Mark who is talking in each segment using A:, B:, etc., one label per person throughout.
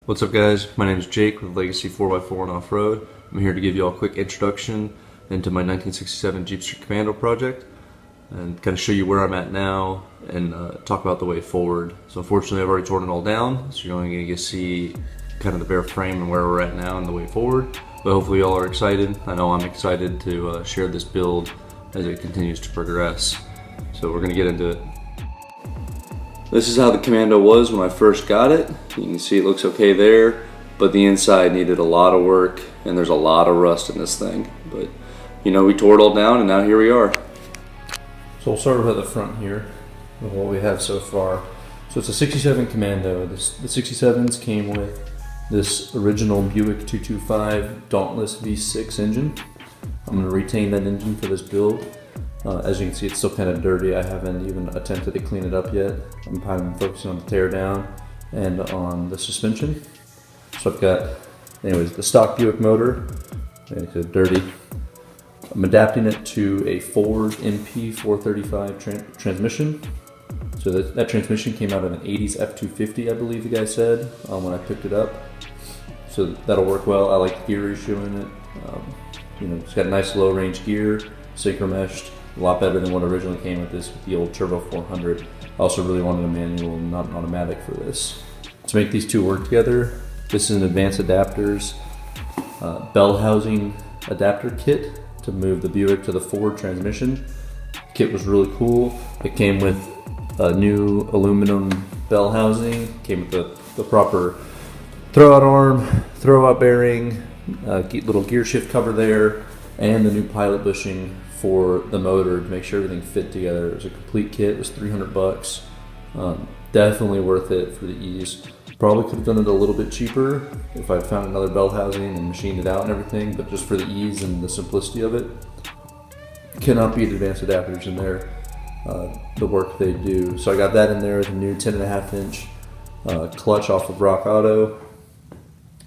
A: What's up guys, my name is Jake with Legacy 4x4 and Off-Road. I'm here to give you all a quick introduction into my 1967 Jeepster Commando project and kind of show you where I'm at now and talk about the way forward. So unfortunately I've already torn it all down, so you're only going to see kind of the bare frame and where we're at now and the way forward. But hopefully y'all are excited. I know I'm excited to share this build as it continues to progress. So we're going to get into it. This is how the Commando was when I first got it. You can see it looks okay there, but the inside needed a lot of work and there's a lot of rust in this thing. But you know, we tore it all down and now here we are. So we'll start with the front here with what we have so far. So it's a 67 Commando. The 67s came with this original Buick 225 Dauntless V6 engine. I'm going to retain that engine for this build. As you can see, it's still kind of dirty. I haven't even attempted to clean it up yet. I'm kind of focusing on the tear down and on the suspension. So I've got, anyways, the stock Buick motor. It's dirty. I'm adapting it to a Ford MP 435 transmission. So that transmission came out of an 80s F250, I believe the guy said, when I picked it up. So that'll work well. I like the gear ratio in it. You know, it's got nice low range gear, synchro meshed. A lot better than what originally came with this with the old Turbo 400. I also really wanted a manual and not an automatic for this. To make these two work together, this is an Advanced Adapters Bellhousing Adapter Kit to move the Buick to the Ford transmission. The kit was really cool. It came with a new aluminum bell housing, came with the proper throwout arm, throwout bearing, little gear shift cover there, and the new pilot bushing for the motor to make sure everything fit together. It was a complete kit. It was 300 bucks. Definitely worth it for the ease. Probably could have done it a little bit cheaper if I found another bell housing and machined it out and everything, but just for the ease and the simplicity of it, cannot beat Advanced Adapters in there, the work they do. So I got that in there with a new 10.5 inch clutch off of Rock Auto.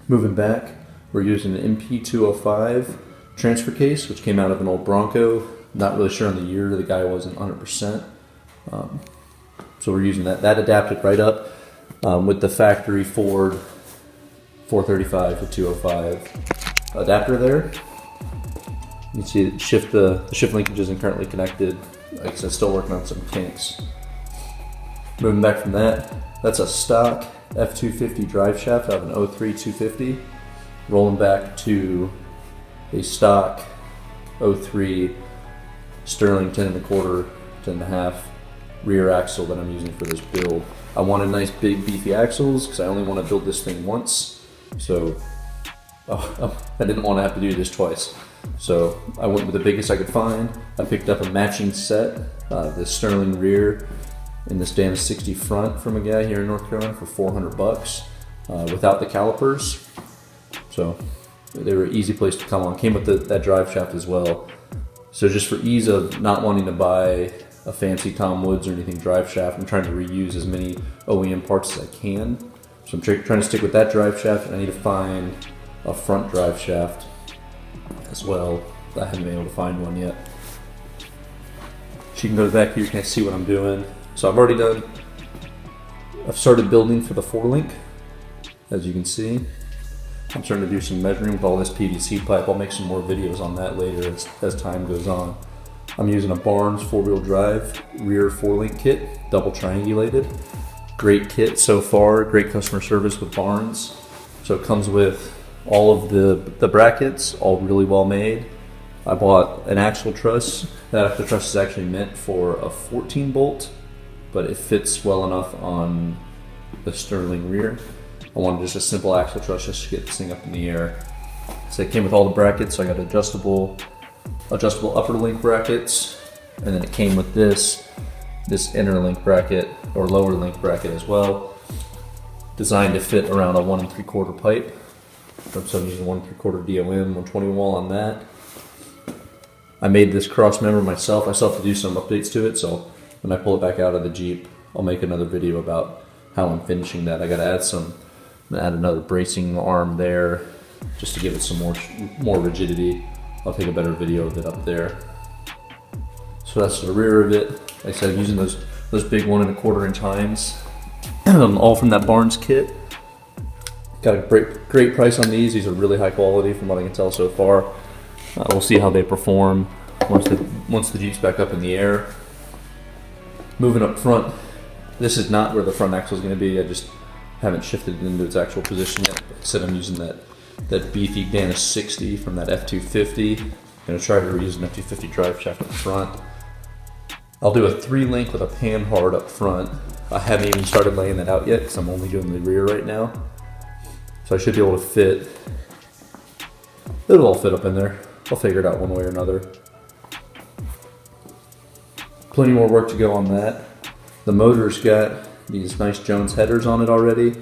A: Moving back, we're using an MP205 transfer case, which came out of an old Bronco. Not really sure on the year, the guy wasn't 100%. So we're using that. That adapted right up with the factory Ford 435 to 205 adapter there. You can see the shift linkage isn't currently connected. Like I said, still working on some kinks. Moving back from that, that's a stock F250 drive shaft out of an 03 250. Rolling back to a stock 03 Sterling 10.25, 10.5 rear axle that I'm using for this build. I wanted nice big beefy axles because I only want to build this thing once, so I didn't want to have to do this twice. So I went with the biggest I could find. I picked up a matching set, this Sterling rear and this Dan 60 front from a guy here in North Carolina for 400 bucks without the calipers. So they were an easy place to come on. Came with that drive shaft as well. So just for ease of not wanting to buy a fancy Tom Woods or anything drive shaft, I'm trying to reuse as many OEM parts as I can. So I'm trying to stick with that drive shaft, and I need to find a front drive shaft as well. I haven't been able to find one yet. So you can go back here, you can see what I'm doing. So I've started building for the 4-link, as you can see. I'm starting to do some measuring with all this PVC pipe. I'll make some more videos on that later as time goes on. I'm using a Barnes 4-wheel drive rear 4-link kit, double triangulated. Great kit so far, great customer service with Barnes. So it comes with all of the brackets, all really well made. I bought an axle truss. That axle truss is actually meant for a 14 bolt, but it fits well enough on the Sterling rear. I wanted just a simple axle truss just to get this thing up in the air. So it came with all the brackets, so I got adjustable upper link brackets, and then it came with this inner link bracket or lower link bracket as well, designed to fit around a 1 3/4 pipe. So I'm using 1 3/4 DOM, 120 wall on that. I made this cross member myself. I still have to do some updates to it, so when I pull it back out of the Jeep, I'll make another video about how I'm finishing that. I got to add another bracing arm there just to give it some more rigidity. I'll take a better video of it up there. So that's the rear of it. Like I said, I'm using those big 1 1/4 inch tines, all from that Barnes kit. Got a great price on these. These are really high quality from what I can tell so far. We'll see how they perform once the Jeep's back up in the air. Moving up front, this is not where the front axle is going to be. I just haven't shifted it into its actual position yet. Like I said, I'm using that beefy Dana 60 from that F250. I'm going to try to reuse an F250 drive shaft up front. I'll do a 3-link with a pan hard up front. I haven't even started laying that out yet because I'm only doing the rear right now. So I should be able to fit. It'll all fit up in there. I'll figure it out one way or another. Plenty more work to go on that. The motor's got these nice Jones headers on it already.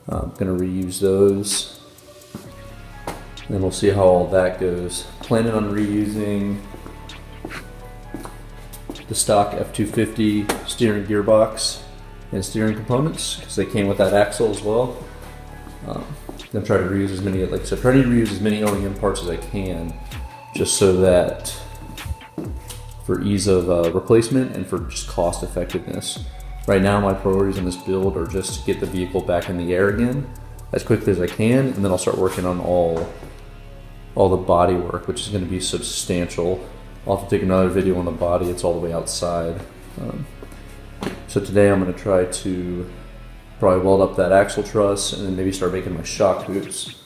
A: I'm going to reuse those. And then we'll see how all that goes. Planning on reusing the stock F250 steering gearbox and steering components because they came with that axle as well. Then try to reuse as many, like I said, try to reuse as many OEM parts as I can, just so that for ease of replacement and for just cost effectiveness. Right now, my priorities in this build are just to get the vehicle back in the air again as quickly as I can, and then I'll start working on all the body work, which is going to be substantial. I'll have to take another video on the body. It's all the way outside. So today I'm going to try to probably weld up that axle truss and then maybe start making my shock hoops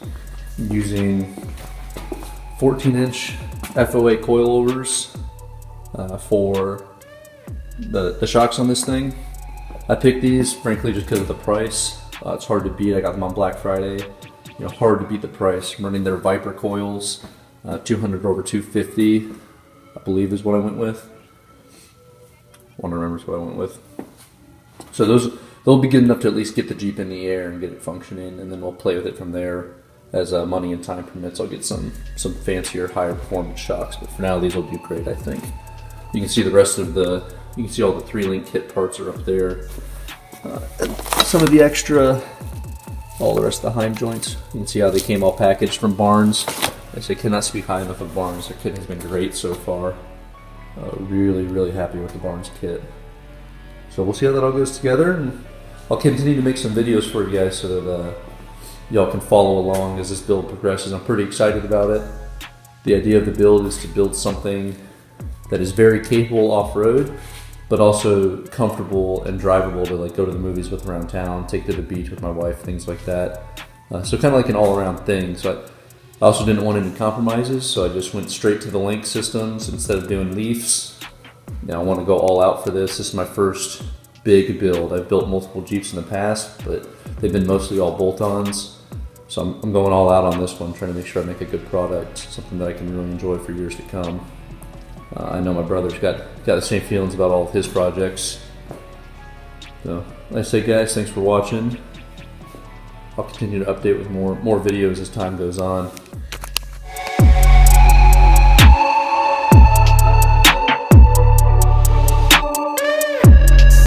A: using 14-inch FOA coilovers for the shocks on this thing. I picked these frankly just because of the price. It's hard to beat. I got them on Black Friday. Hard to beat the price. I'm running their Viper coils, 200/250, I believe is what I went with. One remembers what I went with. So they'll be good enough to at least get the Jeep in the air and get it functioning, and then we'll play with it from there. As money and time permits, I'll get some fancier, higher performance shocks. But for now, these will do great, I think. You can see the rest of you can see all the 3-link kit parts are up there. Some of the extra, all the rest of the Heim joints. You can see how they came all packaged from Barnes. I cannot speak high enough of Barnes. Their kit has been great so far. Really happy with the Barnes kit. So we'll see how that all goes together, and I'll continue to make some videos for you guys so that y'all can follow along as this build progresses. I'm pretty excited about it. The idea of the build is to build something that is very capable off-road, but also comfortable and drivable to go to the movies with around town, take to the beach with my wife, things like that. So kind of like an all-around thing. So I also didn't want any compromises, so I just went straight to the link systems instead of doing leafs. Now I want to go all out for this. This is my first big build. I've built multiple Jeeps in the past, but they've been mostly all bolt-ons. So I'm going all out on this one, trying to make sure I make a good product, something that I can really enjoy for years to come. I know my brother's got the same feelings about all of his projects. So, like I say, guys, thanks for watching. I'll continue to update with more videos as time goes on.